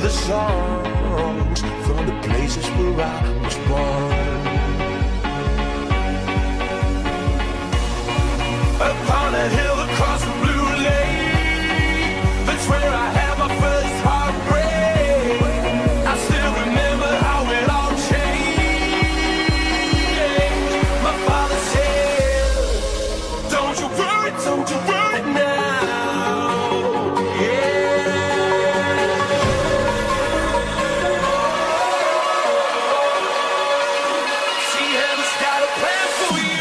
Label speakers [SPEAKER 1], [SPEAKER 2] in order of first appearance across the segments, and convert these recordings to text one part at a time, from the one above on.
[SPEAKER 1] the songs from the places where I was born. Upon a hill across the blue lake, that's where I had my first heartbreak. I still remember how it all changed. My father said, don't you worry now. Yeah. See, heaven's got a plan for you.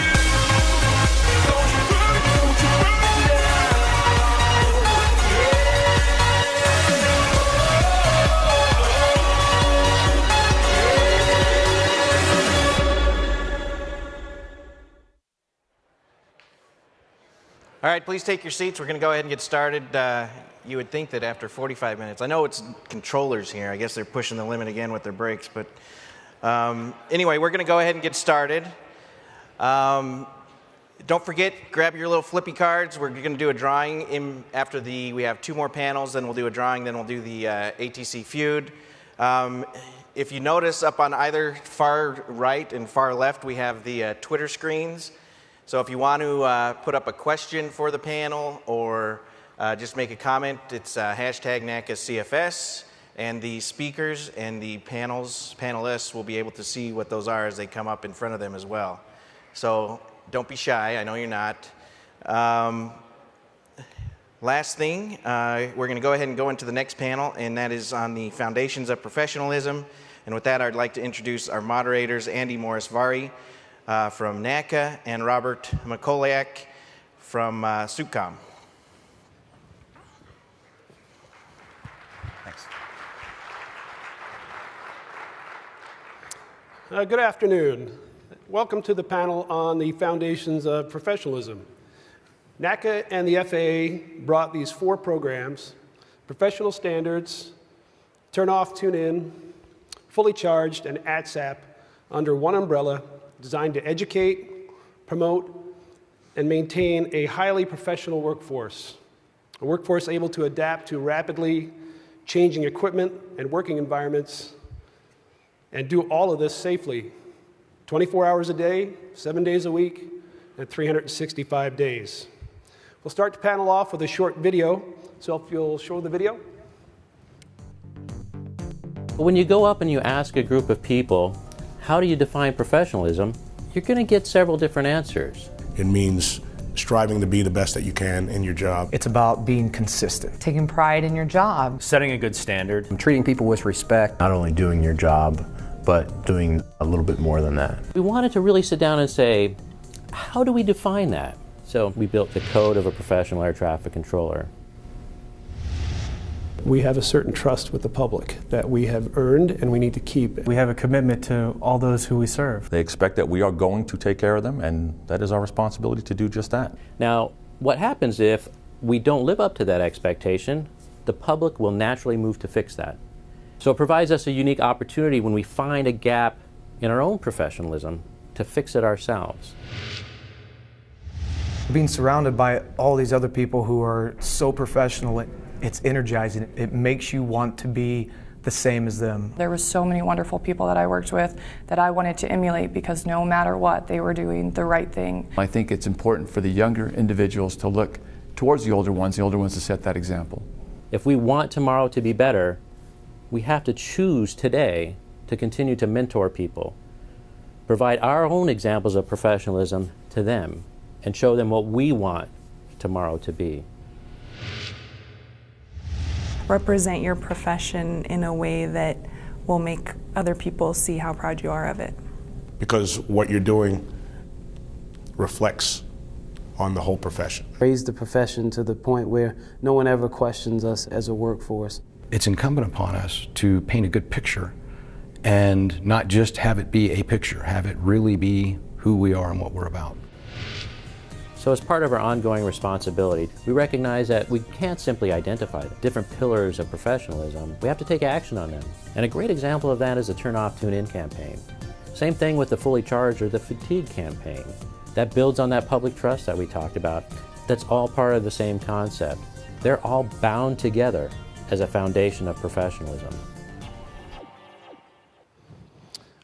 [SPEAKER 2] All right, please take your seats. We're going to go ahead and get started. You would think that after 45 minutes, I know it's controllers here. I guess they're pushing the limit again with their brakes. But anyway, we're going to go ahead and get started. Don't forget, grab your little flippy cards. We're going to do a drawing after we have 2 more panels. Then we'll do a drawing. Then we'll do the ATC feud. If you notice, up on either far right and far left, we have the Twitter screens. So if you want to put up a question for the panel or just make a comment, it's hashtag NATCA CFS, and the speakers and the panelists will be able to see what those are as they come up in front of them as well. So don't be shy, I know you're not. Last thing, we're going to go ahead and go into the next panel, and that is on the foundations of professionalism. And with that, I'd like to introduce our moderators, Andy Marosvari from NATCA, and Robert Mickolayck from SUPCOM.
[SPEAKER 3] Thanks.
[SPEAKER 4] Good afternoon. Welcome to the panel on the foundations of professionalism. NATCA and the FAA brought these 4 programs: professional standards, turn off, tune in, fully charged, and ATSAP under one umbrella, designed to educate, promote, and maintain a highly professional workforce. A workforce able to adapt to rapidly changing equipment and working environments, and do all of this safely, 24 hours a day, 7 days a week, and 365 days. We'll start the panel off with a short video, so if you'll show the video.
[SPEAKER 5] When you go up and you ask a group of people, how do you define professionalism? You're going to get several different answers.
[SPEAKER 6] It means striving to be the best that you can in your job.
[SPEAKER 7] It's about being consistent.
[SPEAKER 8] Taking pride in your job.
[SPEAKER 9] Setting a good standard.
[SPEAKER 7] Treating people with respect.
[SPEAKER 10] Not only doing your job, but doing a little bit more than that.
[SPEAKER 5] We wanted to really sit down and say, how do we define that? So we built the code of a professional air traffic controller.
[SPEAKER 4] We have a certain trust with the public that we have earned and we need to keep.
[SPEAKER 11] We have a commitment to all those who we serve.
[SPEAKER 12] They expect that we are going to take care of them, and that is our responsibility to do just that.
[SPEAKER 5] Now, what happens if we don't live up to that expectation? The public will naturally move to fix that. So it provides us a unique opportunity when we find a gap in our own professionalism to fix it ourselves.
[SPEAKER 7] Being surrounded by all these other people who are so professional, it's energizing. It makes you want to be the same as them.
[SPEAKER 8] There were so many wonderful people that I worked with that I wanted to emulate because no matter what, they were doing the right thing.
[SPEAKER 13] I think it's important for the younger individuals to look towards the older ones to set that example.
[SPEAKER 5] If we want tomorrow to be better, we have to choose today to continue to mentor people, provide our own examples of professionalism to them, and show them what we want tomorrow to be.
[SPEAKER 14] Represent your profession in a way that will make other people see how proud you are of it.
[SPEAKER 6] Because what you're doing reflects on the whole profession.
[SPEAKER 15] Raise the profession to the point where no one ever questions us as a workforce.
[SPEAKER 16] It's incumbent upon us to paint a good picture and not just have it be a picture, have it really be who we are and what we're about.
[SPEAKER 5] So as part of our ongoing responsibility, we recognize that we can't simply identify the different pillars of professionalism. We have to take action on them. And a great example of that is the Turn Off, Tune In campaign. Same thing with the Fully Charged or the Fatigue campaign. That builds on that public trust that we talked about. That's all part of the same concept. They're all bound together as a foundation of professionalism.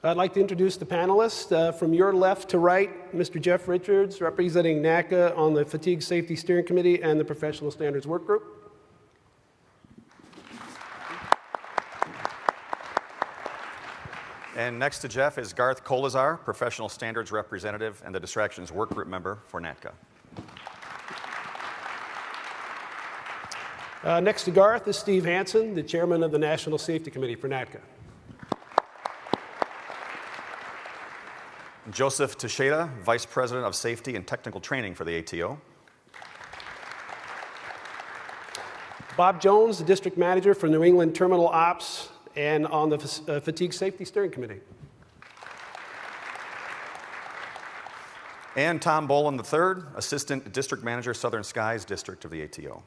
[SPEAKER 4] I'd like to introduce the panelists. From your left to right, Mr. Jeff Richards, representing NATCA on the Fatigue Safety Steering Committee and the Professional Standards Work Group.
[SPEAKER 3] And next to Jeff is Garth Koleszar, Professional Standards Representative and the Distractions Work Group member for NATCA.
[SPEAKER 4] Next to Garth is Steve Hansen, the Chairman of the National Safety Committee for NATCA.
[SPEAKER 3] Joseph Teixeira, Vice President of Safety and Technical Training for the ATO.
[SPEAKER 4] Bob Jones, the District Manager for New England Terminal Ops and on the Fatigue Safety Steering Committee.
[SPEAKER 3] And Tom Boland III, Assistant District Manager, Southern Skies District of the ATO.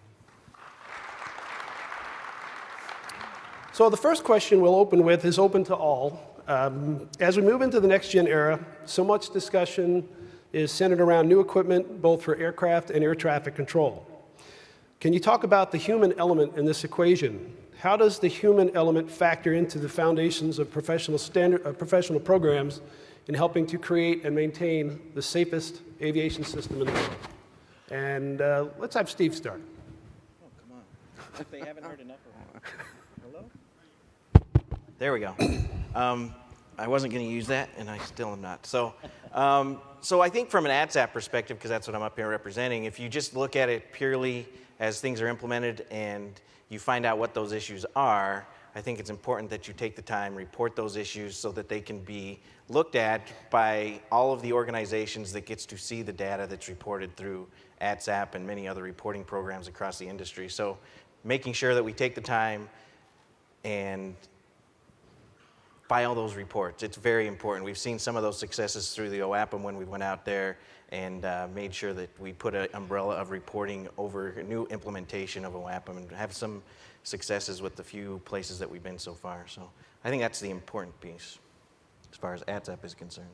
[SPEAKER 4] So the first question we'll open with is open to all. As we move into the next-gen era, so much discussion is centered around new equipment, both for aircraft and air traffic control. Can you talk about the human element in this equation? How does the human element factor into the foundations of professional programs in helping to create and maintain the safest aviation system in the world? And let's have Steve start.
[SPEAKER 2] Oh, come on. If they haven't heard enough of it. Hello? There we go. I wasn't going to use that, and I still am not. So I think from an ATSAP perspective, because that's what I'm up here representing, if you just look at it purely as things are implemented and you find out what those issues are, I think it's important that you take the time, report those issues so that they can be looked at by all of the organizations that gets to see the data that's reported through ATSAP and many other reporting programs across the industry. So making sure that we take the time and file those reports. It's very important. We've seen some of those successes through the OAPM when we went out there and made sure that we put an umbrella of reporting over a new implementation of OAPM and have some successes with the few places that we've been so far. So I think that's the important piece as far as ATSAP is concerned.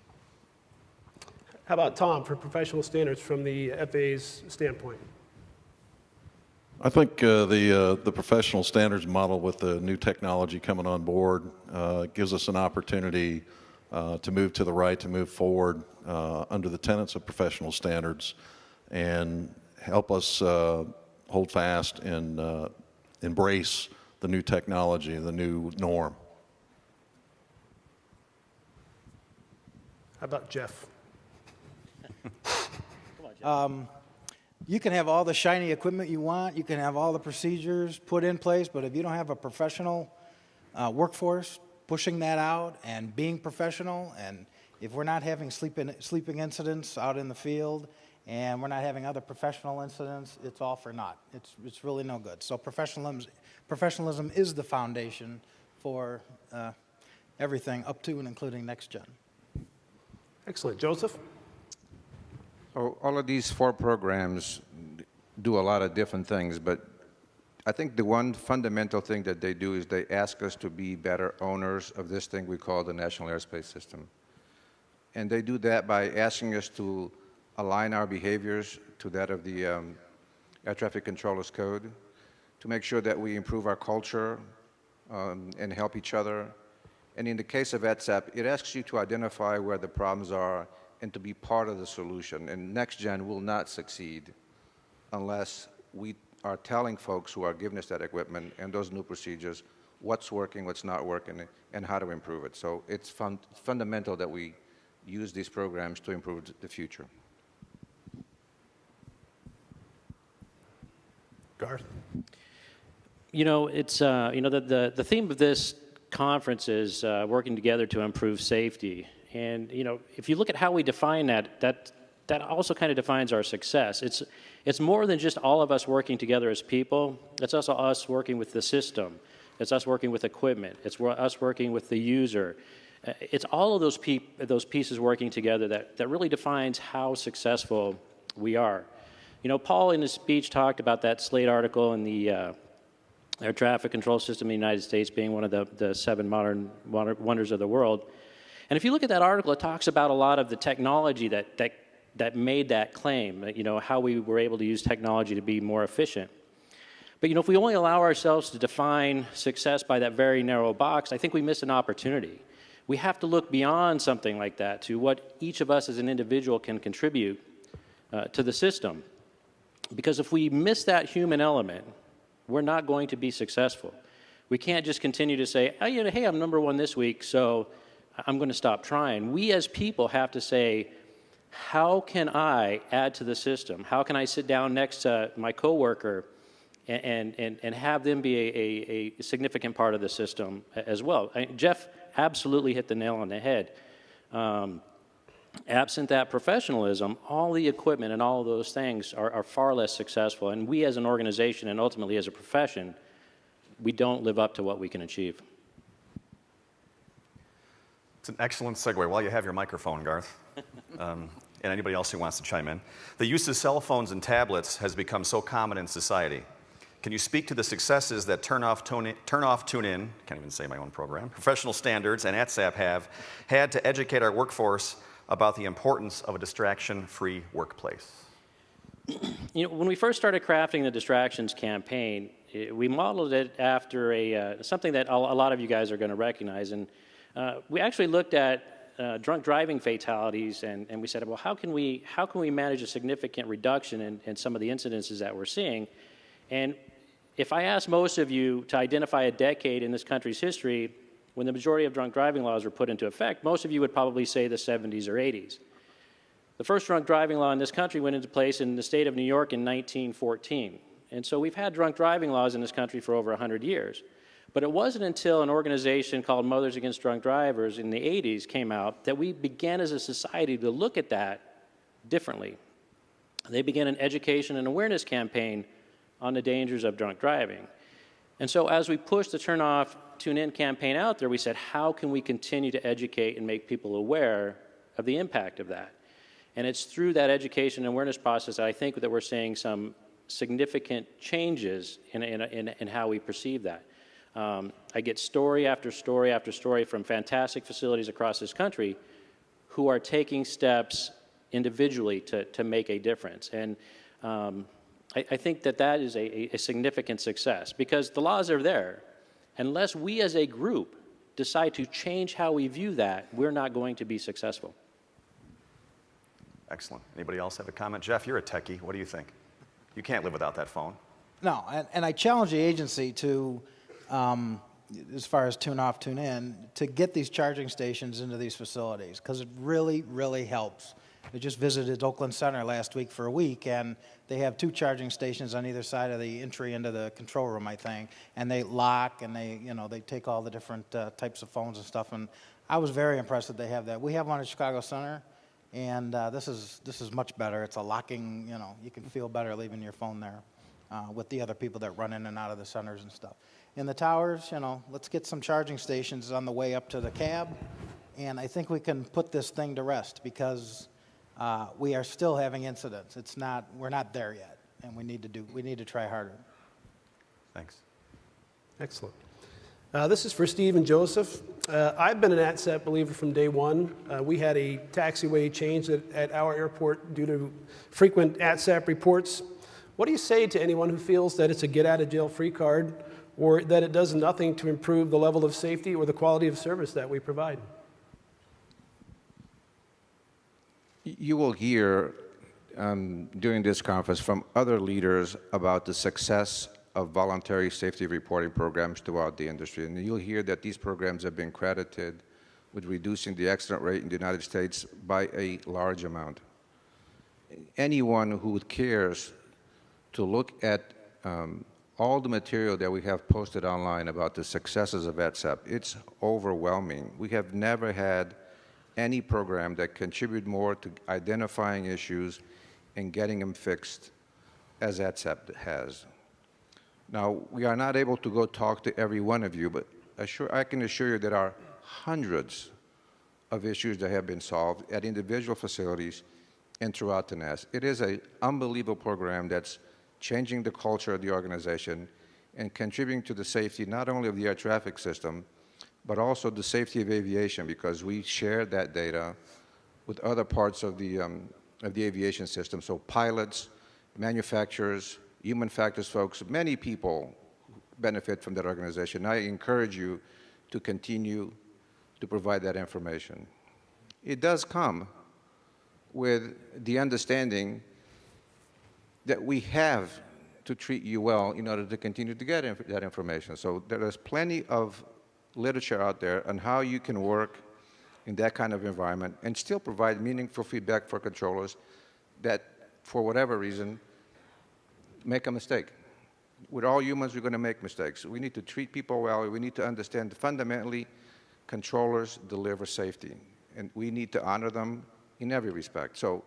[SPEAKER 4] How about Tom for professional standards from the FAA's standpoint?
[SPEAKER 9] I think the professional standards model with the new technology coming on board gives us an opportunity to move to the right, to move forward under the tenets of professional standards and help us hold fast and embrace the new technology, the new norm.
[SPEAKER 4] How about Jeff?
[SPEAKER 17] You can have all the shiny equipment you want, you can have all the procedures put in place, but if you don't have a professional workforce pushing that out and being professional, and if we're not having sleeping incidents out in the field, and we're not having other professional incidents, it's all for naught. It's really no good. So professionalism is the foundation for everything up to and including next gen.
[SPEAKER 4] Excellent. Joseph?
[SPEAKER 18] So all of these 4 programs do a lot of different things, but I think the one fundamental thing that they do is they ask us to be better owners of this thing we call the National Airspace System. And they do that by asking us to align our behaviors to that of the Air Traffic Controllers Code, to make sure that we improve our culture and help each other. And in the case of ATSAP, it asks you to identify where the problems are and to be part of the solution. And NextGen will not succeed unless we are telling folks who are giving us that equipment and those new procedures what's working, what's not working, and how to improve it. So it's fundamental that we use these programs to improve the future.
[SPEAKER 4] Garth?
[SPEAKER 5] You know, it's the theme of this conference is working together to improve safety. And you know, if you look at how we define that also kind of defines our success. It's more than just all of us working together as people. It's also us working with the system. It's us working with equipment. It's us working with the user. It's all of those pieces working together that really defines how successful we are. You know, Paul in his speech talked about that Slate article in the air traffic control system in the United States being one of the 7 modern wonders of the world. And if you look at that article, it talks about a lot of the technology that made that claim, you know, how we were able to use technology to be more efficient. But, you know, if we only allow ourselves to define success by that very narrow box, I think we miss an opportunity. we have to look beyond something like that to what each of us as an individual can contribute to the system. Because if we miss that human element, we're not going to be successful. We can't just continue to say, oh, you know, hey, I'm number 1 this week, so I'm going to stop trying. We as people have to say, how can I add to the system? How can I sit down next to my coworker and have them be a significant part of the system as well? Jeff absolutely hit the nail on the head. Absent that professionalism, all the equipment and all of those things are far less successful. And we as an organization and ultimately as a profession, we don't live up to what we can achieve.
[SPEAKER 3] It's an excellent segue. While you have your microphone, Garth, and anybody else who wants to chime in, the use of cell phones and tablets has become so common in society. Can you speak to the successes that Turn Off, Tune In, can't even say my own program, Professional Standards and ATSAP have had to educate our workforce about the importance of a distraction-free workplace?
[SPEAKER 5] You know, when we first started crafting the distractions campaign, we modeled it after something that a lot of you guys are going to recognize. And we actually looked at drunk driving fatalities, and we said, well, how can we manage a significant reduction in some of the incidences that we're seeing? And if I asked most of you to identify a decade in this country's history when the majority of drunk driving laws were put into effect, most of you would probably say the 70s or 80s. The first drunk driving law in this country went into place in the state of New York in 1914. And so we've had drunk driving laws in this country for over 100 years. But it wasn't until an organization called Mothers Against Drunk Drivers in the 80s came out that we began as a society to look at that differently. They began an education and awareness campaign on the dangers of drunk driving. And so as we pushed the Turn Off, Tune In campaign out there, we said, how can we continue to educate and make people aware of the impact of that? And it's through that education and awareness process that I think that we're seeing some significant changes in how we perceive that. I get story after story after story from fantastic facilities across this country who are taking steps individually to make a difference. And I think that is a significant success because the laws are there. Unless we as a group decide to change how we view that, we're not going to be successful.
[SPEAKER 3] Excellent. Anybody else have a comment? Jeff, you're a techie. What do you think? You can't live without that phone.
[SPEAKER 17] No, and I challenge the agency to, as far as Tune Off, Tune In, to get these charging stations into these facilities because it really, really helps. I just visited Oakland Center last week for a week, and they have 2 charging stations on either side of the entry into the control room, I think, and they lock and they take all the different types of phones and stuff. And I was very impressed that they have that. We have one at Chicago Center, and this is much better. It's a locking, you can feel better leaving your phone there with the other people that run in and out of the centers and stuff. In the towers, let's get some charging stations on the way up to the cab, and I think we can put this thing to rest because we are still having incidents. We're not there yet, and we need to try harder.
[SPEAKER 3] Thanks.
[SPEAKER 4] Excellent. This is for Steve and Joseph. I've been an ATSAP believer from day one. We had a taxiway change at our airport due to frequent ATSAP reports. What do you say to anyone who feels that it's a get-out-of-jail-free card or that it does nothing to improve the level of safety or the quality of service that we provide?
[SPEAKER 18] You will hear during this conference from other leaders about the success of voluntary safety reporting programs throughout the industry. And you'll hear that these programs have been credited with reducing the accident rate in the United States by a large amount. Anyone who cares to look at all the material that we have posted online about the successes of ATSAP, it's overwhelming. We have never had any program that contribute more to identifying issues and getting them fixed as ATSAP has. Now, we are not able to go talk to every one of you, but I can assure you there are hundreds of issues that have been solved at individual facilities and throughout the NAS. It is an unbelievable program that's changing the culture of the organization and contributing to the safety not only of the air traffic system, but also the safety of aviation, because we share that data with other parts of the aviation system. So pilots, manufacturers, human factors folks, many people benefit from that organization. I encourage you to continue to provide that information. It does come with the understanding that we have to treat you well in order to continue to get that information. So there is plenty of literature out there on how you can work in that kind of environment and still provide meaningful feedback for controllers that, for whatever reason, make a mistake. We're all humans, we're going to make mistakes. We need to treat people well. We need to understand fundamentally controllers deliver safety, and we need to honor them in every respect. So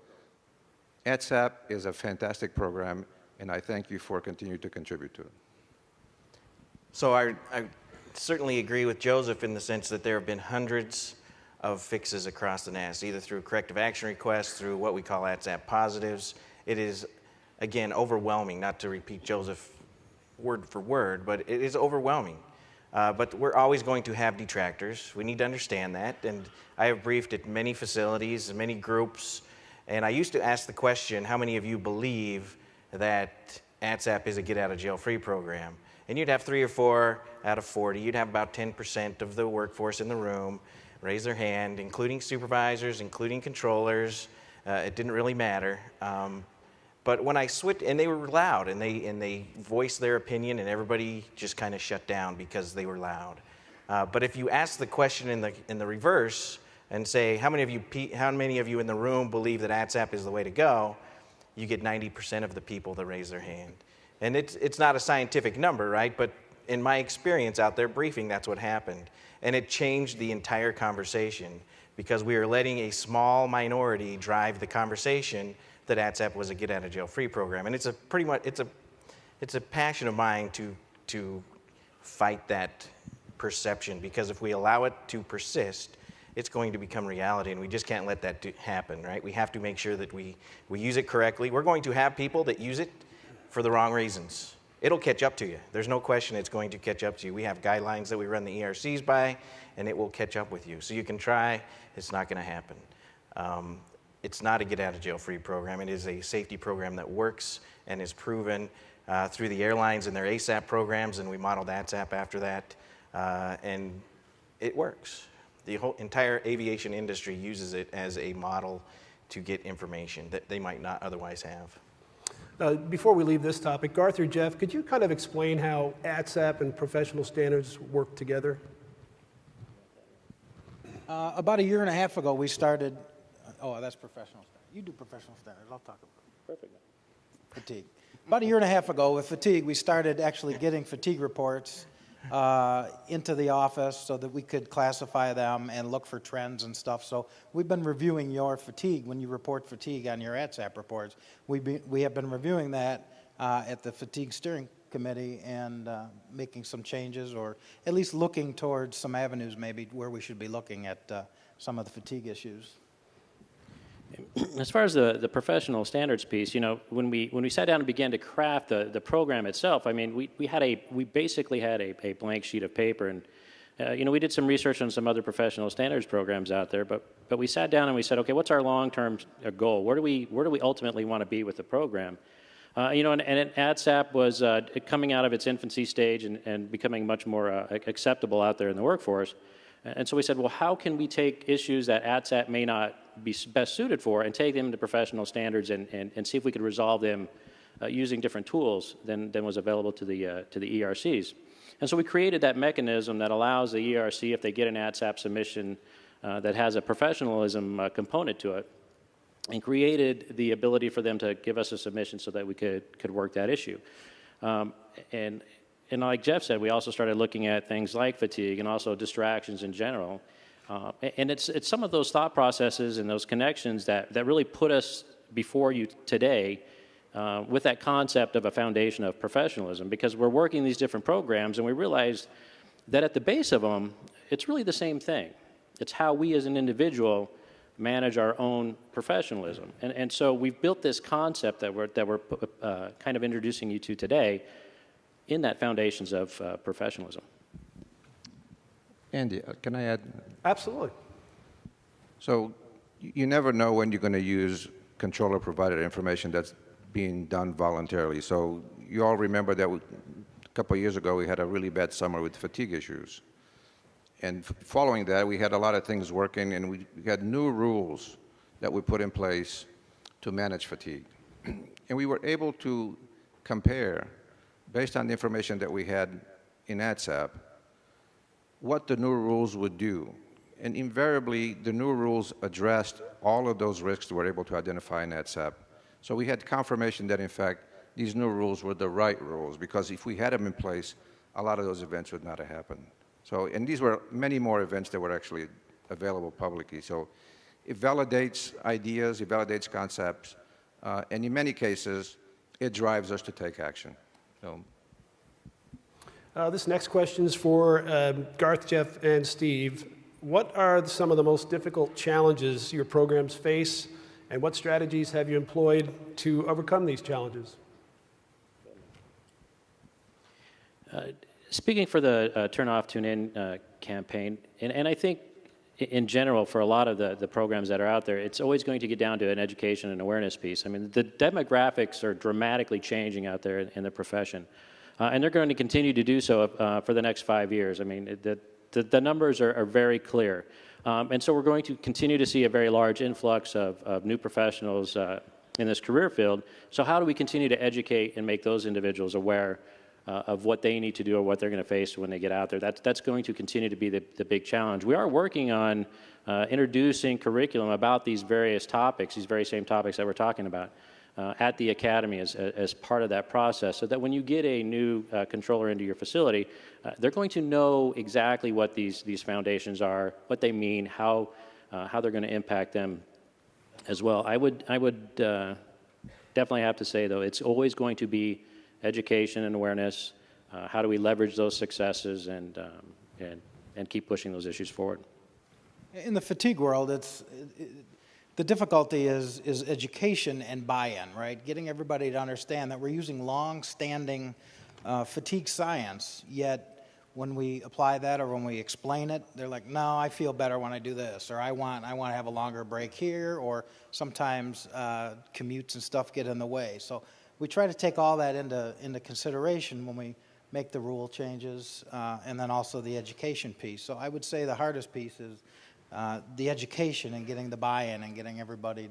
[SPEAKER 18] ATSAP is a fantastic program, and I thank you for continuing to contribute to it.
[SPEAKER 2] So I certainly agree with Joseph in the sense that there have been hundreds of fixes across the NAS, either through corrective action requests, through what we call ATSAP positives. It is, again, overwhelming, not to repeat Joseph word for word, but it is overwhelming. But we're always going to have detractors. We need to understand that. And I have briefed at many facilities, many groups, and I used to ask the question, how many of you believe that ATSAP is a get-out-of-jail-free program? And you'd have 3 or 4 out of 40. You'd have about 10% of the workforce in the room raise their hand, including supervisors, including controllers. It didn't really matter. But when I switched, and they were loud, and they voiced their opinion, and everybody just kind of shut down because they were loud. But if you ask the question in the reverse and say, how many of you in the room believe that ATSAP is the way to go, you get 90% of the people that raise their hand. And it's not a scientific number, right? But in my experience out there briefing, that's what happened. And it changed the entire conversation because we were letting a small minority drive the conversation that ATSAP was a get-out-of-jail-free program. And it's a passion of mine to fight that perception, because if we allow it to persist, it's going to become reality, and we just can't let that happen, right? We have to make sure that we use it correctly. We're going to have people that use it for the wrong reasons. It'll catch up to you. There's no question it's going to catch up to you. We have guidelines that we run the ERCs by, and it will catch up with you. So you can try. It's not going to happen. It's not a get-out-of-jail-free program. It is a safety program that works and is proven through the airlines and their ASAP programs, and we modeled ATSAP after that, and it works. The whole entire aviation industry uses it as a model to get information that they might not otherwise have.
[SPEAKER 4] Before we leave this topic, Garth or Jeff, could you kind of explain how ATSAP and professional standards work together?
[SPEAKER 17] About a year and a half ago, we started. Oh, that's professional standards. You do professional standards. I'll talk about it. Perfect. Fatigue. About a year and a half ago, with fatigue, we started actually getting fatigue reports into the office so that we could classify them and look for trends and stuff. So we've been reviewing your fatigue when you report fatigue on your ATSAP reports. We have been reviewing that at the fatigue steering committee and making some changes, or at least looking towards some avenues maybe where we should be looking at some of the fatigue issues.
[SPEAKER 5] As far as the professional standards piece, when we sat down and began to craft the program itself, I mean, we basically had a blank sheet of paper, and we did some research on some other professional standards programs out there, but we sat down and we said, okay, what's our long-term goal? Where do we ultimately want to be with the program? And ATSAP was coming out of its infancy stage and becoming much more acceptable out there in the workforce. And so we said, well, how can we take issues that ATSAP may not be best suited for and take them to professional standards and see if we could resolve them using different tools than was available to the ERCs. And so we created that mechanism that allows the ERC, if they get an ATSAP submission that has a professionalism component to it, and created the ability for them to give us a submission so that we could work that issue. And like Jeff said, we also started looking at things like fatigue and also distractions in general. And it's some of those thought processes and those connections that really put us before you today with that concept of a foundation of professionalism, because we're working these different programs and we realized that at the base of them, it's really the same thing. It's how we as an individual manage our own professionalism. And so we've built this concept that we're kind of introducing you to today in that foundations of professionalism.
[SPEAKER 18] Andy, can I add?
[SPEAKER 4] Absolutely.
[SPEAKER 18] So you never know when you're going to use controller-provided information that's being done voluntarily. So you all remember that a couple of years ago we had a really bad summer with fatigue issues. And following that, we had a lot of things working, and we had new rules that we put in place to manage fatigue. And we were able to compare, based on the information that we had in NATCA, what the new rules would do. And invariably, the new rules addressed all of those risks that we were able to identify in NATCA. So we had confirmation that, in fact, these new rules were the right rules, because if we had them in place, a lot of those events would not have happened. So, and these were many more events that were actually available publicly. So it validates ideas, it validates concepts, and in many cases, it drives us to take action. So.
[SPEAKER 4] This next question is for Garth, Jeff, and Steve. What are some of the most difficult challenges your programs face, and what strategies have you employed to overcome these challenges?
[SPEAKER 5] Speaking for the Turn Off, Tune In campaign, and I think in general for a lot of the programs that are out there, it's always going to get down to an education and awareness piece. I mean, the demographics are dramatically changing out there in the profession, and they're going to continue to do so for the next 5 years. I mean, the numbers are very clear. And so we're going to continue to see a very large influx of new professionals in this career field. So how do we continue to educate and make those individuals aware of what they need to do or what they're going to face when they get out there? That's going to continue to be the big challenge. We are working on introducing curriculum about these various topics, these very same topics that we're talking about, at the academy as part of that process, so that when you get a new controller into your facility, they're going to know exactly what these foundations are, what they mean, how they're going to impact them as well. I would definitely have to say, though, it's always going to be education and awareness. How do we leverage those successes and keep pushing those issues forward?
[SPEAKER 17] In the fatigue world, the difficulty is education and buy-in, right? Getting everybody to understand that we're using long-standing fatigue science, yet when we apply that or when we explain it, they're like, no, I feel better when I do this, or I want to have a longer break here, or sometimes commutes and stuff get in the way. So we try to take all that into consideration when we make the rule changes, and then also the education piece. So I would say the hardest piece is the education and getting the buy-in and getting everybody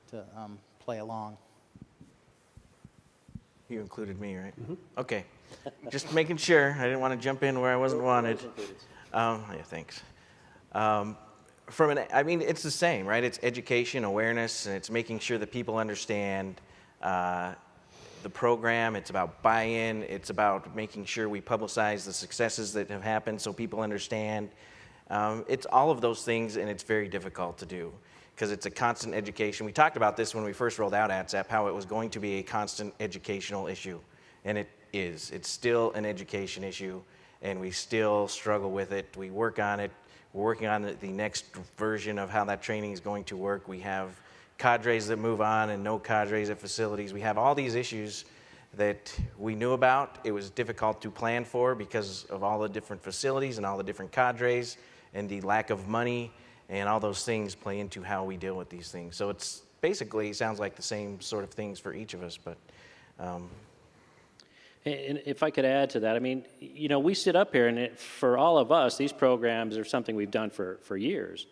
[SPEAKER 17] to play along.
[SPEAKER 2] You included me, right? Mm-hmm. Okay. Just making sure. I didn't want to jump in where I wasn't wanted. Yeah, thanks. I mean, it's the same, right? It's education, awareness, and it's making sure that people understand the program. It's about buy-in. It's about making sure we publicize the successes that have happened so people understand. It's all of those things, and it's very difficult to do because it's a constant education. We talked about this when we first rolled out ATSAP, how it was going to be a constant educational issue, and it is. It's still an education issue, and we still struggle with it. We work on it. We're working on the next version of how that training is going to work. We have cadres that move on and no cadres at facilities. We have all these issues that we knew about. It was difficult to plan for because of all the different facilities and all the different cadres and the lack of money, and all those things play into how we deal with these things. So it's basically sounds like the same sort of things for each of us, but.
[SPEAKER 5] And if I could add to that, I mean, you know, we sit up here, and for all of us, these programs are something we've done for years.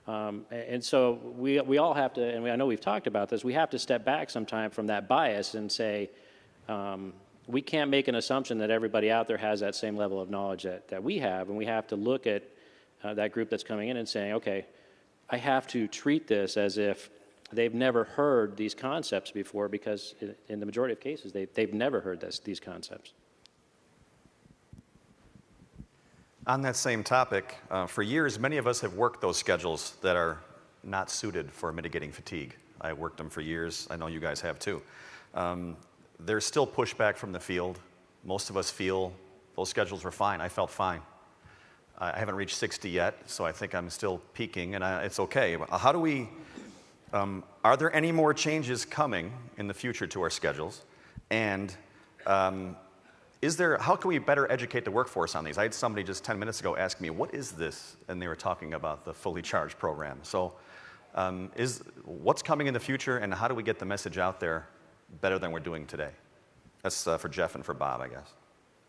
[SPEAKER 5] And so we all have to, and I know we've talked about this, we have to step back sometime from that bias and say, we can't make an assumption that everybody out there has that same level of knowledge that we have, and we have to look at that group that's coming in and saying, okay, I have to treat this as if they've never heard these concepts before, because in the majority of cases, they've never heard these concepts.
[SPEAKER 3] On that same topic, for years, many of us have worked those schedules that are not suited for mitigating fatigue. I worked them for years. I know you guys have too. There's still pushback from the field. Most of us feel those schedules were fine. I felt fine. I haven't reached 60 yet, so I think I'm still peaking, and it's okay. But how do we, are there any more changes coming in the future to our schedules? And how can we better educate the workforce on these? I had somebody just 10 minutes ago ask me, what is this? And they were talking about the fully charged program. So what's coming in the future, and how do we get the message out there better than we're doing today? That's for Jeff and for Bob, I guess.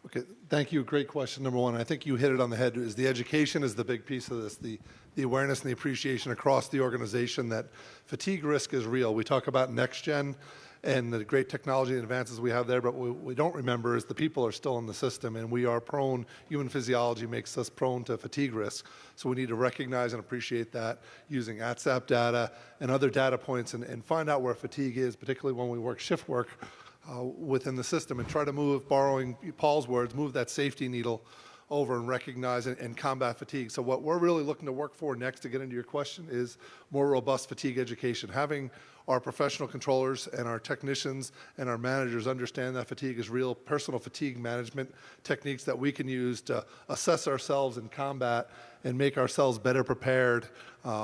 [SPEAKER 19] Okay, thank you. Great question, number one. I think you hit it on the head. Is the education is the big piece of this, the awareness and the appreciation across the organization that fatigue risk is real. We talk about next gen and the great technology and advances we have there, but what we don't remember is the people are still in the system, and we are prone, human physiology makes us prone to fatigue risk. So we need to recognize and appreciate that using ATSAP data and other data points and find out where fatigue is, particularly when we work shift work within the system, and try to move, borrowing Paul's words, move that safety needle over and recognize and combat fatigue. So what we're really looking to work for next, to get into your question, is more robust fatigue education. Having our professional controllers and our technicians and our managers understand that fatigue is real, personal fatigue management techniques that we can use to assess ourselves in combat and make ourselves better prepared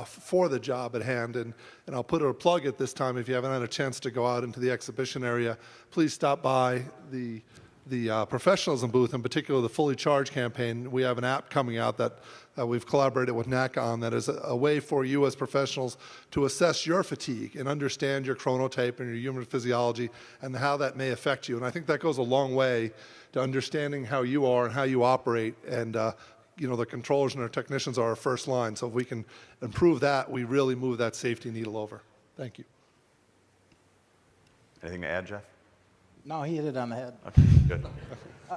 [SPEAKER 19] for the job at hand. And I'll put a plug at this time. If you haven't had a chance to go out into the exhibition area, please stop by the professionalism booth, in particular the Fully Charged campaign. We have an app coming out that we've collaborated with NATCA on that is a way for you as professionals to assess your fatigue and understand your chronotype and your human physiology and how that may affect you. And I think that goes a long way to understanding how you are and how you operate. And the controllers and our technicians are our first line. So if we can improve that, we really move that safety needle over. Thank you.
[SPEAKER 3] Anything to add, Jeff?
[SPEAKER 17] No, he hit it on the head.
[SPEAKER 3] Okay, good.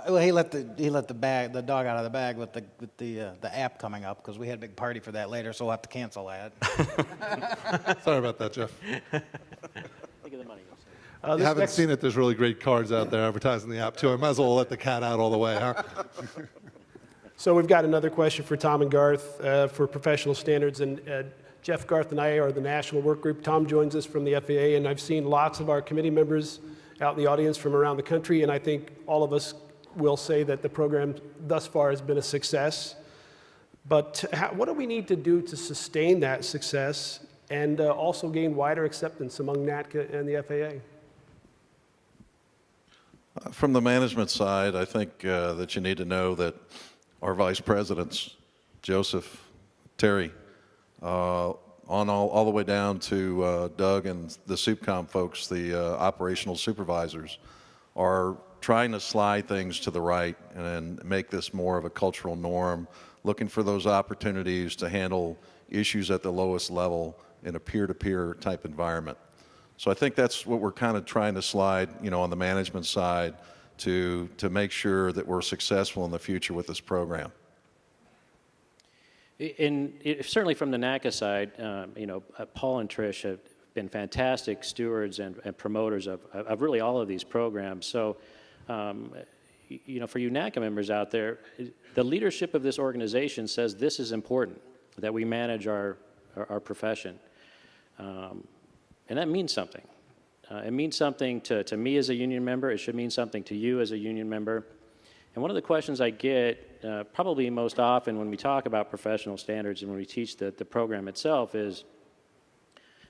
[SPEAKER 17] Well, he let the dog out of the bag with the app coming up, because we had a big party for that later, so we'll have to cancel that.
[SPEAKER 19] Sorry about that, Jeff.
[SPEAKER 5] Think of the money.
[SPEAKER 19] You haven't seen it. There's really great cards out there advertising the app too. I might as well let the cat out all the way, huh?
[SPEAKER 4] So we've got another question for Tom and Garth for professional standards. And Jeff, Garth, and I are the national work group. Tom joins us from the FAA, and I've seen lots of our committee members out in the audience from around the country, and I think all of us will say that the program thus far has been a success. But what do we need to do to sustain that success and also gain wider acceptance among NATCA and the FAA?
[SPEAKER 9] From the management side, I think that you need to know that our vice presidents, Joseph, Terry, on all the way down to Doug and the SUPCOM folks, the operational supervisors, are trying to slide things to the right and make this more of a cultural norm, looking for those opportunities to handle issues at the lowest level in a peer-to-peer type environment. So I think that's what we're kind of trying to slide, on the management side to make sure that we're successful in the future with this program.
[SPEAKER 5] Certainly from the NATCA side, Paul and Trish have been fantastic stewards and promoters of really all of these programs. So, for you NATCA members out there, the leadership of this organization says this is important, that we manage our profession. And that means something. It means something to me as a union member. It should mean something to you as a union member. And one of the questions I get probably most often when we talk about professional standards and when we teach the program itself is,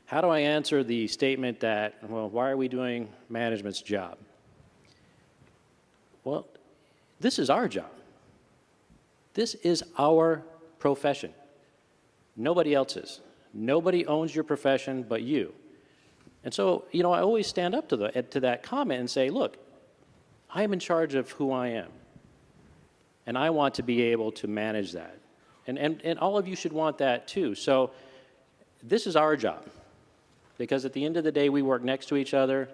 [SPEAKER 5] how do I answer the statement that, well, why are we doing management's job? Well, this is our job. This is our profession. Nobody else's. Nobody owns your profession but you. And so, I always stand up to that comment and say, look, I am in charge of who I am. And I want to be able to manage that. And all of you should want that too. So this is our job. Because at the end of the day, we work next to each other.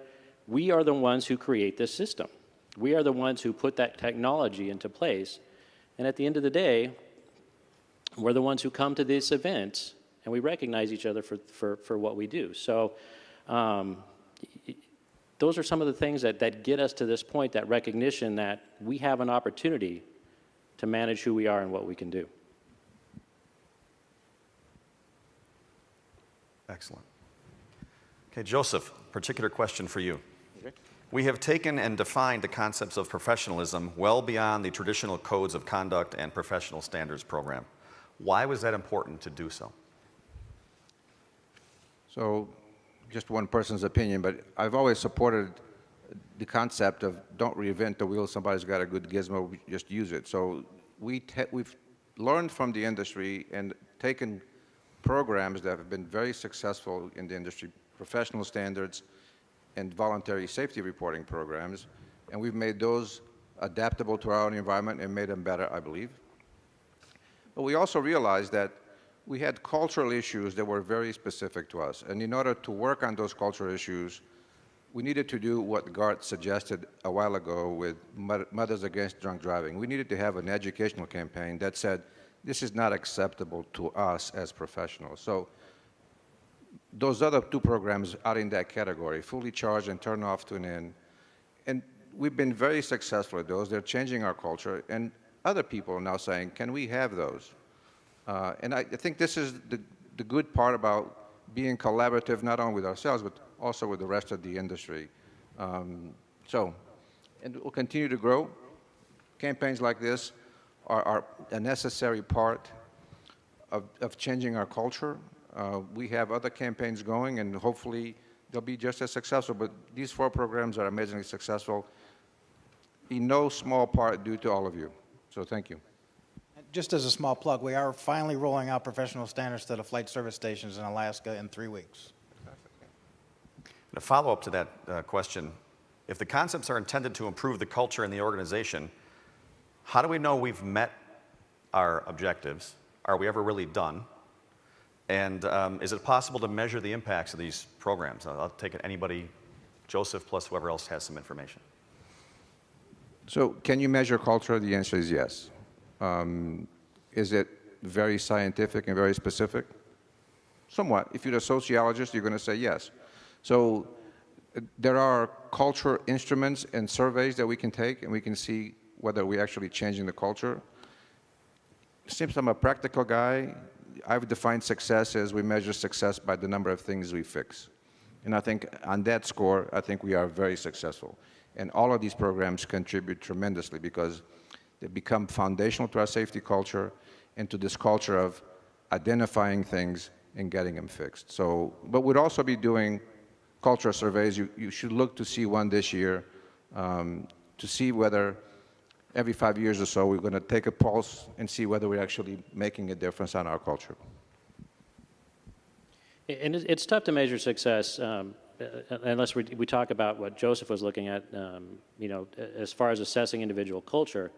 [SPEAKER 5] We are the ones who create this system. We are the ones who put that technology into place. And at the end of the day, we're the ones who come to these events and we recognize each other for what we do. So those are some of the things that get us to this point, that recognition that we have an opportunity to manage who we are and what we can do.
[SPEAKER 3] Excellent. Okay, Joseph, particular question for you. Okay. We have taken and defined the concepts of professionalism well beyond the traditional codes of conduct and professional standards program. Why was that important to do so?
[SPEAKER 18] So, just one person's opinion, but I've always supported the concept of don't reinvent the wheel. Somebody's got a good gizmo, just use it. So we've learned from the industry and taken programs that have been very successful in the industry, professional standards and voluntary safety reporting programs, and we've made those adaptable to our own environment and made them better, I believe. But we also realized that we had cultural issues that were very specific to us. And in order to work on those cultural issues, we needed to do what Garth suggested a while ago with Mothers Against Drunk Driving. We needed to have an educational campaign that said, this is not acceptable to us as professionals. So those other two programs are in that category, Fully Charged and Turn Off, Tune In. And we've been very successful at those. They're changing our culture. And other people are now saying, can we have those? And I think this is the good part about being collaborative, not only with ourselves, but also with the rest of the industry. And we'll continue to grow. Campaigns like this are a necessary part of changing our culture. We have other campaigns going, and hopefully they'll be just as successful. But these 4 programs are amazingly successful, in no small part due to all of you. So thank you.
[SPEAKER 17] Just as a small plug, we are finally rolling out professional standards to the flight service stations in Alaska in 3 weeks.
[SPEAKER 3] A follow-up to that question, if the concepts are intended to improve the culture in the organization, how do we know we've met our objectives? Are we ever really done? And is it possible to measure the impacts of these programs? I'll take it anybody, Joseph plus whoever else has some information.
[SPEAKER 18] So can you measure culture? The answer is yes. Is it very scientific and very specific? Somewhat. If you're a sociologist, you're going to say yes. So there are culture instruments and surveys that we can take, and we can see whether we're actually changing the culture. Since I'm a practical guy, I've defined success as we measure success by the number of things we fix. And I think on that score, I think we are very successful. And all of these programs contribute tremendously because they become foundational to our safety culture and to this culture of identifying things and getting them fixed. So, but we'd also be doing culture surveys. You should look to see one this year to see whether every 5 years or so we're going to take a pulse and see whether we're actually making a difference on our culture.
[SPEAKER 5] And it's tough to measure success unless we talk about what Joseph was looking at, you know, as far as assessing individual culture.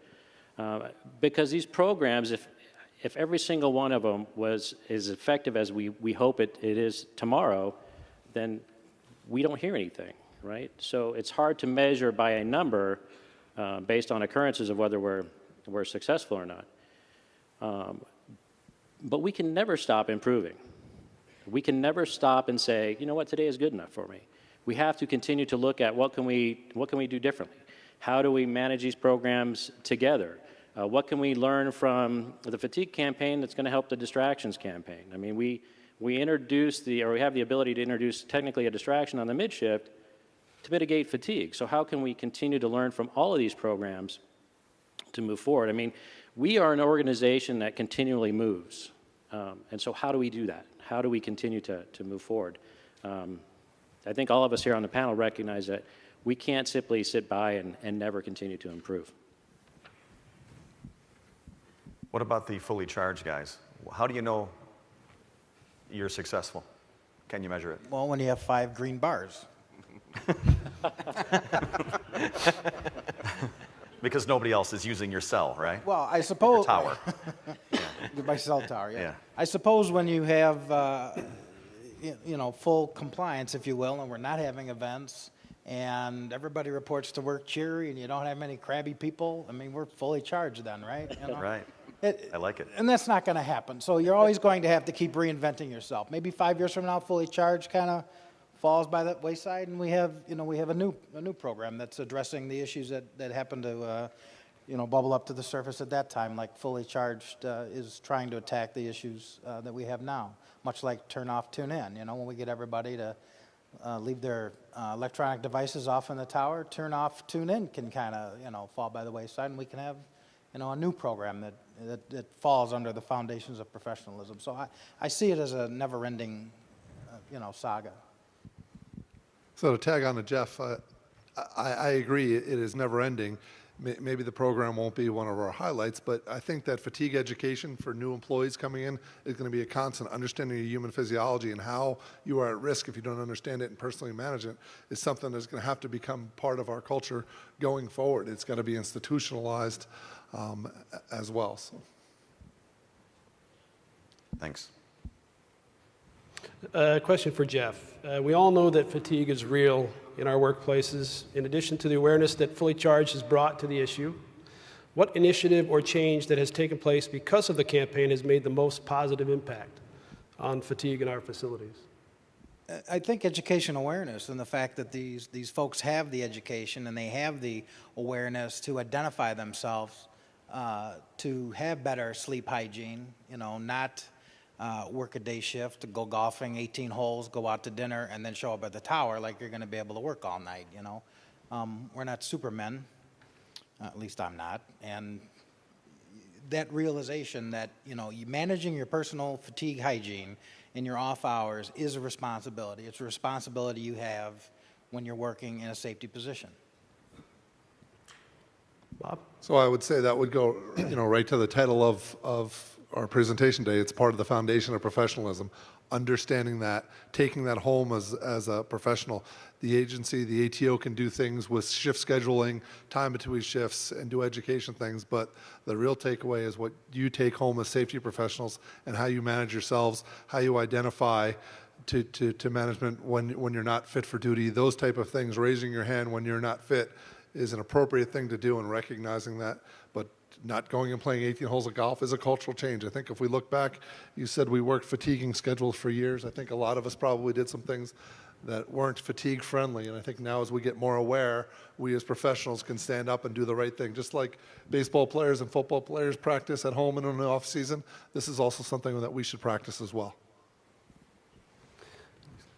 [SPEAKER 5] Because these programs, if every single one of them was as effective as we hope it is tomorrow, then we don't hear anything, right? So it's hard to measure by a number based on occurrences of whether we're successful or not. But we can never stop improving. We can never stop and say, you know what, today is good enough for me. We have to continue to look at what can we do differently. How do we manage these programs together? What can we learn from the fatigue campaign that's going to help the distractions campaign? I mean, we introduce we have the ability to introduce technically a distraction on the mid-shift to mitigate fatigue. So how can we continue to learn from all of these programs to move forward? I mean, we are an organization that continually moves. And so how do we do that? How do we continue to move forward? I think all of us here on the panel recognize that we can't simply sit by and never continue to improve.
[SPEAKER 3] What about the fully charged guys? How do you know you're successful? Can you measure it?
[SPEAKER 17] Well, when you have 5 green bars.
[SPEAKER 3] Because nobody else is using your cell, right?
[SPEAKER 17] Well, I suppose.
[SPEAKER 3] Your tower.
[SPEAKER 17] My cell tower, yeah.
[SPEAKER 3] Yeah.
[SPEAKER 17] I suppose when you have, you know, full compliance, if you will, and we're not having events, and everybody reports to work cheery, and you don't have many crabby people, I mean, we're fully charged then, right? You know?
[SPEAKER 3] Right. I like it.
[SPEAKER 17] And that's not going to happen. So you're always going to have to keep reinventing yourself. Maybe 5 years from now, fully charged kind of falls by the wayside, and we have a new program that's addressing the issues that happen to bubble up to the surface at that time. Like fully charged is trying to attack the issues that we have now, much like turn off, tune in. You know, when we get everybody to leave their electronic devices off in the tower, turn off, tune in can kind of fall by the wayside, and we can have a new program that falls under the foundations of professionalism. So I see it as a never-ending saga.
[SPEAKER 19] So to tag on to Jeff, I agree, it is never ending. Maybe the program won't be one of our highlights, but I think that fatigue education for new employees coming in is going to be a constant. Understanding your human physiology and how you are at risk if you don't understand it and personally manage it is something that's going to have to become part of our culture going forward. It's got to be institutionalized as well. So.
[SPEAKER 3] Thanks.
[SPEAKER 4] Question for Jeff. We all know that fatigue is real in our workplaces. In addition to the awareness that Fully Charged has brought to the issue, what initiative or change that has taken place because of the campaign has made the most positive impact on fatigue in our facilities?
[SPEAKER 17] I think education awareness and the fact that these folks have the education and they have the awareness to identify themselves, to have better sleep hygiene, not work a day shift, go golfing 18 holes, go out to dinner, and then show up at the tower like you're going to be able to work all night, We're not supermen, at least I'm not. And that realization that, managing your personal fatigue hygiene in your off hours is a responsibility. It's a responsibility you have when you're working in a safety position.
[SPEAKER 4] Bob?
[SPEAKER 19] So I would say that would go, right to the title of our presentation day. It's part of the foundation of professionalism. Understanding that, taking that home as a professional. The agency, the ATO can do things with shift scheduling, time between shifts, and do education things, but the real takeaway is what you take home as safety professionals and how you manage yourselves, how you identify to management when you're not fit for duty, those type of things. Raising your hand when you're not fit is an appropriate thing to do, and recognizing that, but not going and playing 18 holes of golf is a cultural change. I think if we look back, you said we worked fatiguing schedules for years. I think a lot of us probably did some things that weren't fatigue friendly, and I think now as we get more aware, we as professionals can stand up and do the right thing. Just like baseball players and football players practice at home and in the off season, this is also something that we should practice as well.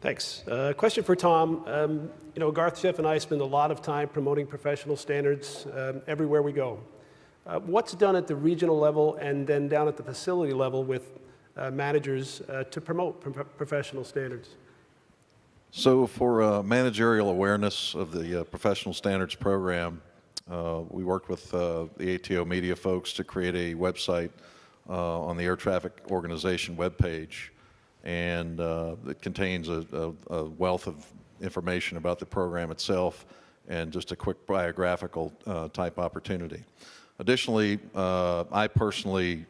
[SPEAKER 4] Thanks. Question for Tom. Garth, Jeff, and I spend a lot of time promoting professional standards everywhere we go. What's done at the regional level and then down at the facility level with managers to promote professional standards?
[SPEAKER 9] So for managerial awareness of the professional standards program, we worked with the ATO media folks to create a website on the Air Traffic Organization webpage, and it contains a wealth of information about the program itself and just a quick biographical type opportunity. Additionally, I personally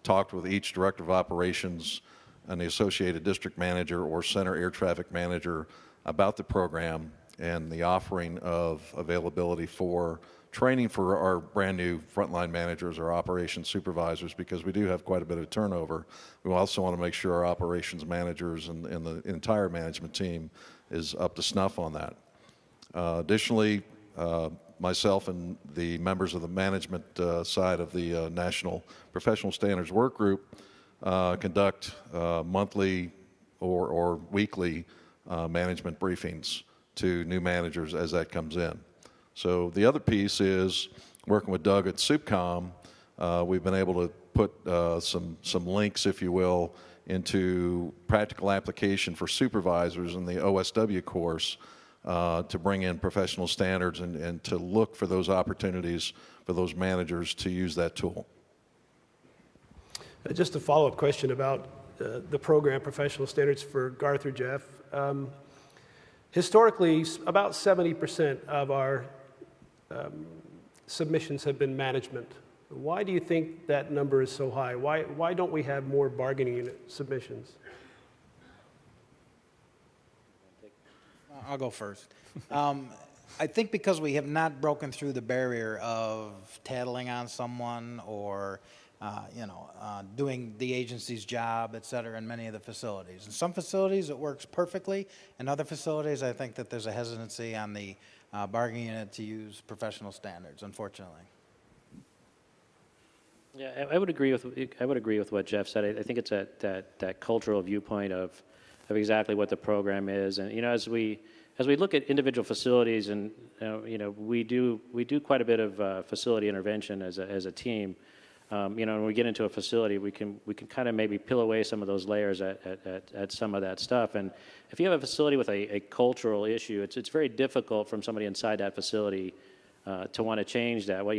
[SPEAKER 9] talked with each director of operations and the associated district manager or center air traffic manager about the program and the offering of availability for training for our brand new frontline managers or operations supervisors, because we do have quite a bit of turnover. We also want to make sure our operations managers and the entire management team is up to snuff on that. Additionally, myself and the members of the management side of the National Professional Standards Work Group conduct monthly or weekly management briefings to new managers as that comes in. So the other piece is working with Doug at SUPCOM. We've been able to put some links, if you will, into practical application for supervisors in the OSW course to bring in professional standards and to look for those opportunities for those managers to use that tool.
[SPEAKER 4] Just a follow-up question about the program Professional Standards for Garth or Jeff. Historically, about 70% of our submissions have been management. Why do you think that number is so high? Why don't we have more bargaining unit submissions?
[SPEAKER 17] I'll go first. I think because we have not broken through the barrier of tattling on someone or doing the agency's job, et cetera, in many of the facilities. In some facilities, it works perfectly. In other facilities, I think that there's a hesitancy on the bargaining unit to use professional standards, unfortunately.
[SPEAKER 5] Yeah, I would agree with what Jeff said. I think it's that cultural viewpoint of exactly what the program is, and as we look at individual facilities, and we do quite a bit of facility intervention as a team. When we get into a facility, we can kind of maybe peel away some of those layers at some of that stuff. And if you have a facility with a cultural issue, it's very difficult from somebody inside that facility to want to change that. Well,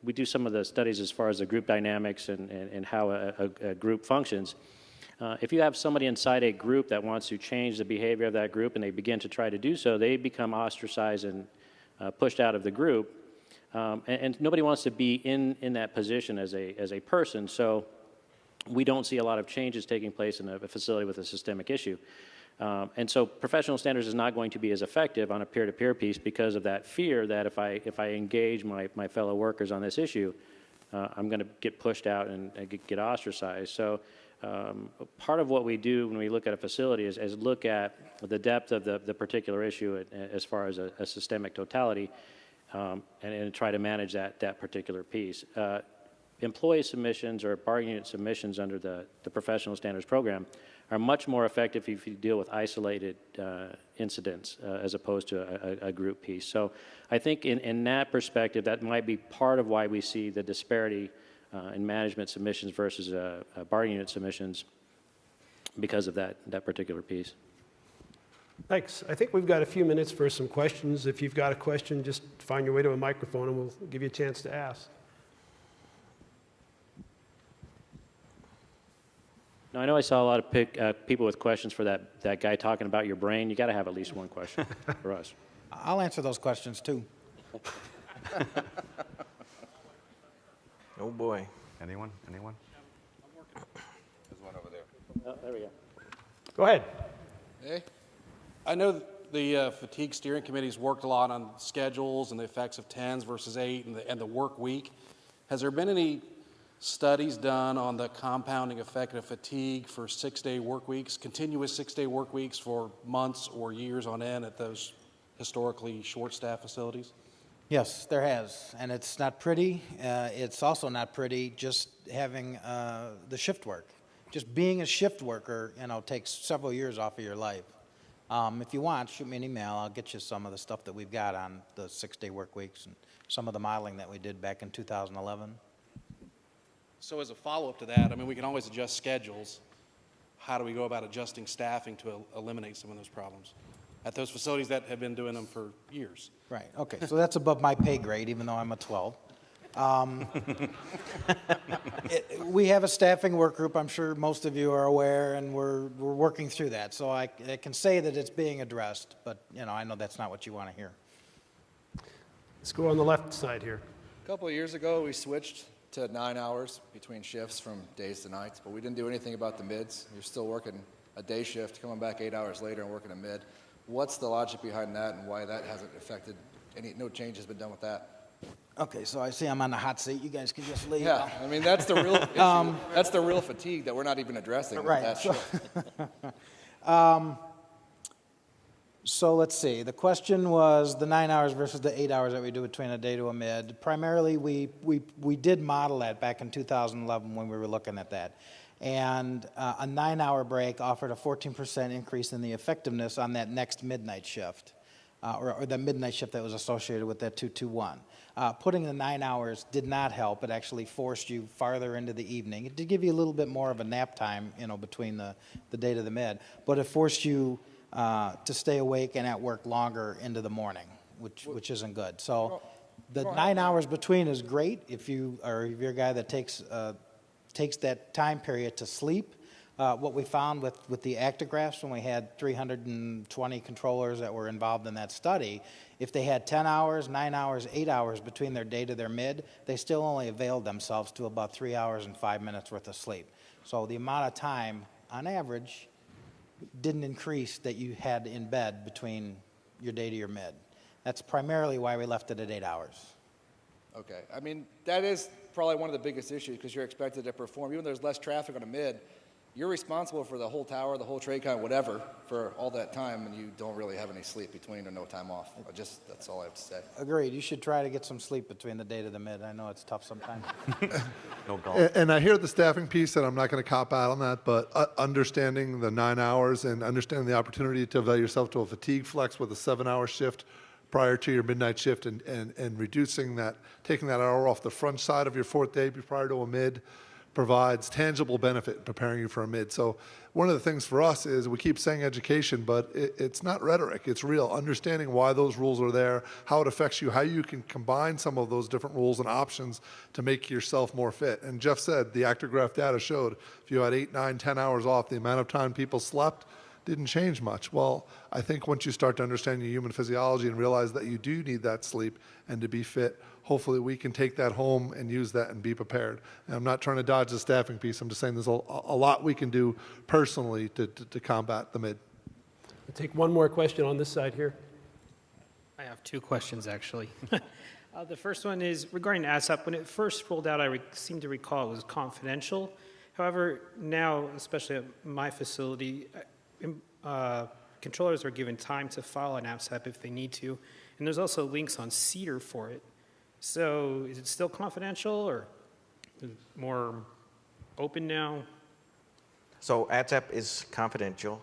[SPEAKER 5] we do some of the studies as far as the group dynamics and how a group functions. If you have somebody inside a group that wants to change the behavior of that group and they begin to try to do so, they become ostracized and pushed out of the group. And nobody wants to be in that position as a person, so we don't see a lot of changes taking place in a facility with a systemic issue. And so professional standards is not going to be as effective on a peer-to-peer piece because of that fear that if I engage my fellow workers on this issue, I'm going to get pushed out and get ostracized. So part of what we do when we look at a facility is look at the depth of the particular issue as far as a systemic totality, and try to manage that particular piece. Employee submissions or bargaining unit submissions under the professional standards program are much more effective if you deal with isolated incidents as opposed to a group piece. So I think in that perspective, that might be part of why we see the disparity in management submissions versus bargaining unit submissions because of that particular piece.
[SPEAKER 4] Thanks. I think we've got a few minutes for some questions. If you've got a question, just find your way to a microphone and we'll give you a chance to ask.
[SPEAKER 5] Now, I know I saw a lot of people with questions for that guy talking about your brain. You got to have at least one question for us.
[SPEAKER 17] I'll answer those questions too.
[SPEAKER 2] Oh boy.
[SPEAKER 3] Anyone?
[SPEAKER 18] There's one over there.
[SPEAKER 5] Oh, there we go.
[SPEAKER 4] Go ahead.
[SPEAKER 20] Hey. I know the fatigue steering committee's worked a lot on schedules and the effects of 10s versus 8 and the work week. Has there been any studies done on the compounding effect of fatigue for 6-day work weeks, continuous 6-day work weeks for months or years on end at those historically short-staffed facilities?
[SPEAKER 17] Yes, there has, and it's not pretty. It's also not pretty just having the shift work. Just being a shift worker, takes several years off of your life. If you want, shoot me an email. I'll get you some of the stuff that we've got on the 6-day work weeks and some of the modeling that we did back in 2011.
[SPEAKER 20] So as a follow-up to that, we can always adjust schedules. How do we go about adjusting staffing to eliminate some of those problems at those facilities that have been doing them for years?
[SPEAKER 17] Right, okay, so that's above my pay grade, even though I'm a 12. We have a staffing work group, I'm sure most of you are aware, and we're working through that. So I can say that it's being addressed, but I know that's not what you want to hear.
[SPEAKER 4] Let's go on the left side here.
[SPEAKER 21] A couple of years ago, we switched to 9 hours between shifts from days to nights, but we didn't do anything about the mids. You're still working a day shift, coming back 8 hours later and working a mid. What's the logic behind that and why that hasn't affected no change has been done with that?
[SPEAKER 17] Okay, so I see I'm on the hot seat. You guys can just leave.
[SPEAKER 21] Yeah, that's the real issue. That's the real fatigue that we're not even addressing.
[SPEAKER 17] Right.
[SPEAKER 21] With that shift.
[SPEAKER 17] So let's see. The question was the 9 hours versus the 8 hours that we do between a day to a mid. Primarily, we did model that back in 2011 when we were looking at that. And a 9-hour break offered a 14% increase in the effectiveness on that next midnight shift, or the midnight shift that was associated with that 2-2-1. Putting the 9 hours did not help. It actually forced you farther into the evening. It did give you a little bit more of a nap time, between the day to the mid, but it forced you to stay awake and at work longer into the morning, which isn't good. So the 9 hours between is great if you're a guy that takes that time period to sleep. What we found with the actigraphs when we had 320 controllers that were involved in that study, if they had 10 hours, 9 hours, 8 hours between their day to their mid, they still only availed themselves to about 3 hours and 5 minutes worth of sleep. So the amount of time, on average, didn't increase that you had in bed between your day to your mid. That's primarily why we left it at 8 hours.
[SPEAKER 21] Okay, that is probably one of the biggest issues because you're expected to perform. Even though there's less traffic on a mid, you're responsible for the whole tower, the whole trade count, whatever, for all that time, and you don't really have any sleep between or no time off. That's all I have to say.
[SPEAKER 17] Agreed. You should try to get some sleep between the day to the mid. I know it's tough sometimes.
[SPEAKER 3] No golf.
[SPEAKER 19] And I hear the staffing piece, and I'm not going to cop out on that, but understanding the 9 hours and understanding the opportunity to avail yourself to a fatigue flex with a 7-hour shift prior to your midnight shift and reducing that, taking that hour off the front side of your fourth day prior to a mid provides tangible benefit in preparing you for a mid. So one of the things for us is we keep saying education, but it's not rhetoric, it's real. Understanding why those rules are there, how it affects you, how you can combine some of those different rules and options to make yourself more fit. And Jeff said the actigraph data showed if you had 8, 9, 10 hours off, the amount of time people slept didn't change much. Well, I think once you start to understand your human physiology and realize that you do need that sleep and to be fit, hopefully we can take that home and use that and be prepared. And I'm not trying to dodge the staffing piece. I'm just saying there's a lot we can do personally to combat the mid.
[SPEAKER 4] We'll take one more question on this side here.
[SPEAKER 1] I have two questions, actually. The first one is regarding ASAP. When it first rolled out, I seem to recall it was confidential. However, now, especially at my facility, controllers are given time to file an ASAP if they need to. And there's also links on CEDAR for it. So is it still confidential or is it more open now?
[SPEAKER 2] So ATSAP is confidential.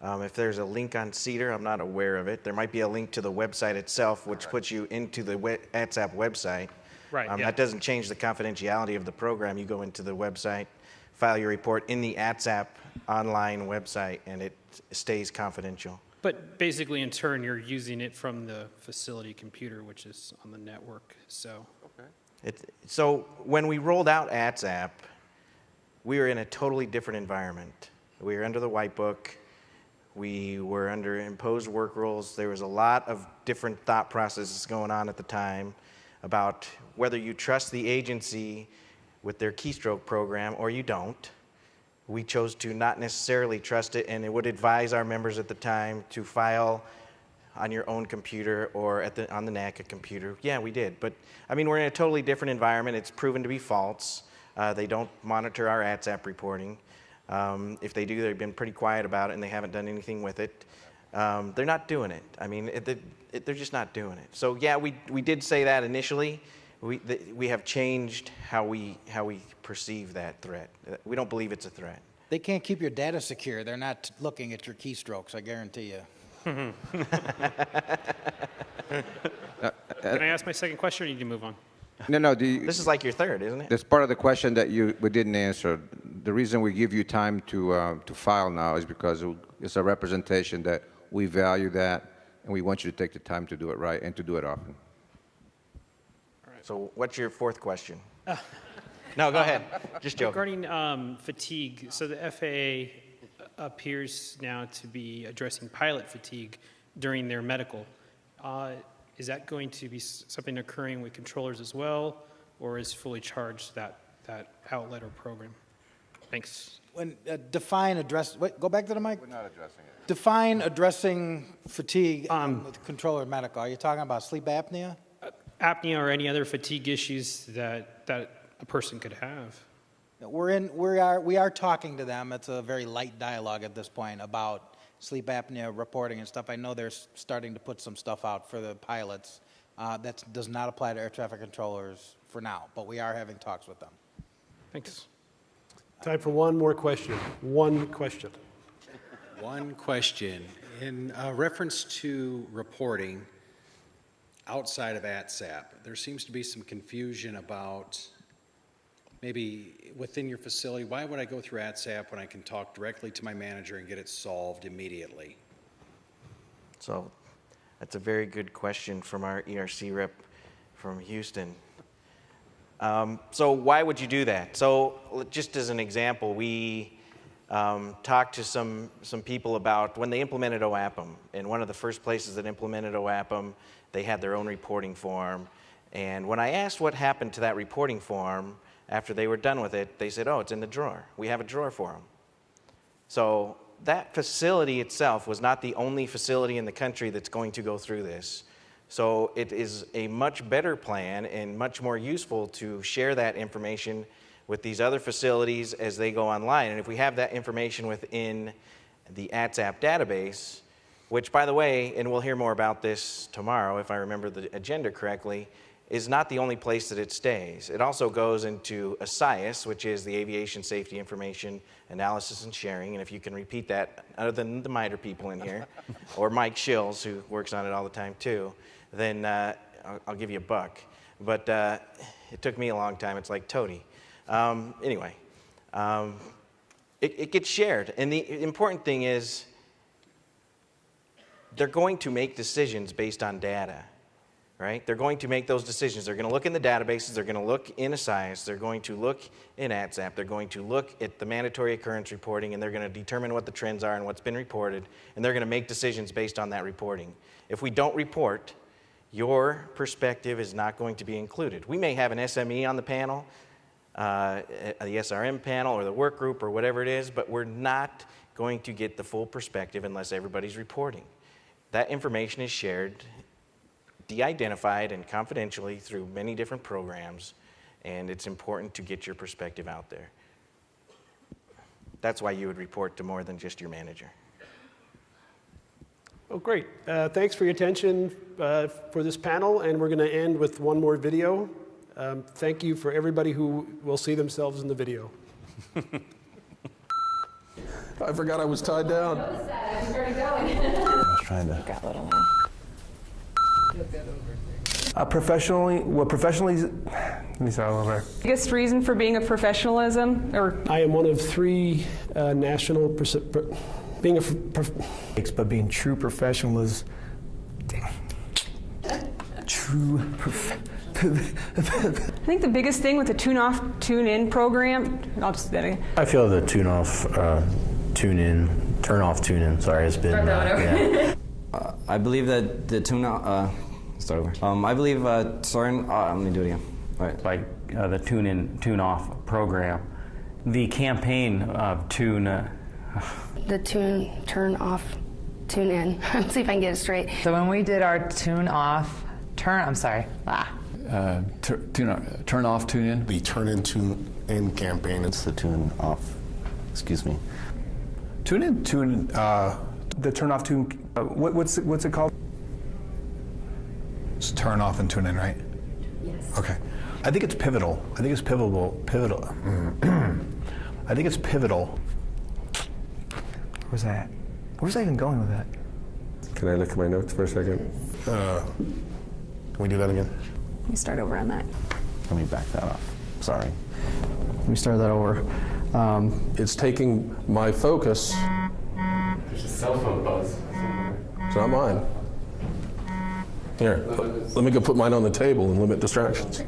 [SPEAKER 2] If there's a link on CEDAR, I'm not aware of it. There might be a link to the website itself, which puts you into the ATSAP website.
[SPEAKER 1] Right. Yeah.
[SPEAKER 2] That doesn't change the confidentiality of the program. You go into the website, file your report in the ATSAP online website, and it stays confidential.
[SPEAKER 1] But basically, in turn, you're using it from the facility computer, which is on the network. So.
[SPEAKER 2] Okay. So when we rolled out ATSAP, we were in a totally different environment. We were under the White Book. We were under imposed work rules. There was a lot of different thought processes going on at the time about whether you trust the agency with their keystroke program or you don't. We chose to not necessarily trust it, and it would advise our members at the time to file on your own computer or on the NATCA computer. Yeah, we did. But, I mean, we're in a totally different environment. It's proven to be false. They don't monitor our ATSAP reporting. If they do, they've been pretty quiet about it, and they haven't done anything with it. They're not doing it. I mean, they're just not doing it. So, yeah, we did say that initially. We have changed how we perceive that threat. We don't believe it's a threat.
[SPEAKER 17] They can't keep your data secure. They're not looking at your keystrokes, I guarantee you.
[SPEAKER 1] Can I ask my second question, or you need to move on?
[SPEAKER 18] No.
[SPEAKER 2] This is like your third, isn't it?
[SPEAKER 18] That's part of the question that we didn't answer. The reason we give you time to file now is because it's a representation that we value that, and we want you to take the time to do it right and to do it often.
[SPEAKER 2] So what's your fourth question? No, go ahead. Just joking.
[SPEAKER 1] Regarding fatigue, so the FAA appears now to be addressing pilot fatigue during their medical. Is that going to be something occurring with controllers as well, or is fully charged that outlet or program? Thanks.
[SPEAKER 17] When go back to the mic.
[SPEAKER 18] We're not addressing it.
[SPEAKER 17] Define addressing fatigue with controller medical. Are you talking about sleep apnea?
[SPEAKER 1] Apnea or any other fatigue issues that a person could have.
[SPEAKER 17] We are talking to them. It's a very light dialogue at this point about sleep apnea reporting and stuff. I know they're starting to put some stuff out for the pilots. That does not apply to air traffic controllers for now, but we are having talks with them.
[SPEAKER 1] Thanks.
[SPEAKER 4] Time for one more question. One question.
[SPEAKER 22] One question. In reference to reporting outside of ATSAP, there seems to be some confusion about maybe within your facility, why would I go through ATSAP when I can talk directly to my manager and get it solved immediately?
[SPEAKER 2] So that's a very good question from our ERC rep from Houston. So why would you do that? So just as an example, we talked to some people about when they implemented OAPM, and one of the first places that implemented OAPM, they had their own reporting form. And when I asked what happened to that reporting form after they were done with it, they said, oh, it's in the drawer. We have a drawer for them. So that facility itself was not the only facility in the country that's going to go through this. So it is a much better plan and much more useful to share that information with these other facilities as they go online. And if we have that information within the ATSAP database, which, by the way, and we'll hear more about this tomorrow if I remember the agenda correctly, is not the only place that it stays. It also goes into ASIAS, which is the Aviation Safety Information Analysis and Sharing. And if you can repeat that, other than the MITRE people in here, or Mike Shills, who works on it all the time too, then I'll give you a buck. But it took me a long time. It's like Toady. Anyway, it gets shared. And the important thing is they're going to make decisions based on data. Right? They're going to make those decisions. They're going to look in the databases. They're going to look in ASIAS. They're going to look in ATSAP. They're going to look at the mandatory occurrence reporting, and they're going to determine what the trends are and what's been reported, and they're going to make decisions based on that reporting. If we don't report, your perspective is not going to be included. We may have an SME on the panel, the SRM panel, or the work group, or whatever it is, but we're not going to get the full perspective unless everybody's reporting. That information is shared, de-identified and confidentially through many different programs, and it's important to get your perspective out there. That's why you would report to more than just your manager.
[SPEAKER 4] Oh, great. Thanks for your attention for this panel, and we're going to end with one more video. Thank you for everybody who will see themselves in the video.
[SPEAKER 6] I forgot I was tied down.
[SPEAKER 10] I noticed that. I started going. I
[SPEAKER 6] was trying to.
[SPEAKER 10] Got little.
[SPEAKER 7] Professionally, let me start over.
[SPEAKER 8] Biggest reason for being a professionalism, or
[SPEAKER 4] I am one of 3 national, being
[SPEAKER 7] but being true professional is, true
[SPEAKER 8] I think the biggest thing with the tune-off, tune-in program, I'll just do that again.
[SPEAKER 5] I feel the tune-off, tune-in, turn-off, tune-in, sorry, it's been, yeah.
[SPEAKER 11] I believe that the tune-off, start over. I believe, sorry, let me do it again. All right.
[SPEAKER 23] Like the tune-in, tune-off program, the campaign of tune...
[SPEAKER 24] The tune, turn off, tune in. Let's see if I can get it straight.
[SPEAKER 25] So when we did our tune off, turn off, tune in?
[SPEAKER 6] The turn in, tune in campaign.
[SPEAKER 26] It's the tune off, excuse me.
[SPEAKER 7] Tune in, the turn off, tune, what's it called?
[SPEAKER 25] It's turn off and tune in, right?
[SPEAKER 24] Yes.
[SPEAKER 6] Okay. I think it's pivotal. I think it's pivotal. I think it's pivotal.
[SPEAKER 7] Where's that? Where's I even going with that?
[SPEAKER 26] Can I look at my notes for a second?
[SPEAKER 6] Can we do that again?
[SPEAKER 14] Let me start over on that.
[SPEAKER 26] Let me back that up. Sorry.
[SPEAKER 7] Let me start that over.
[SPEAKER 6] It's taking my focus.
[SPEAKER 23] There's a cell phone buzz.
[SPEAKER 6] It's not mine. Here, let me go put mine on the table and limit distractions.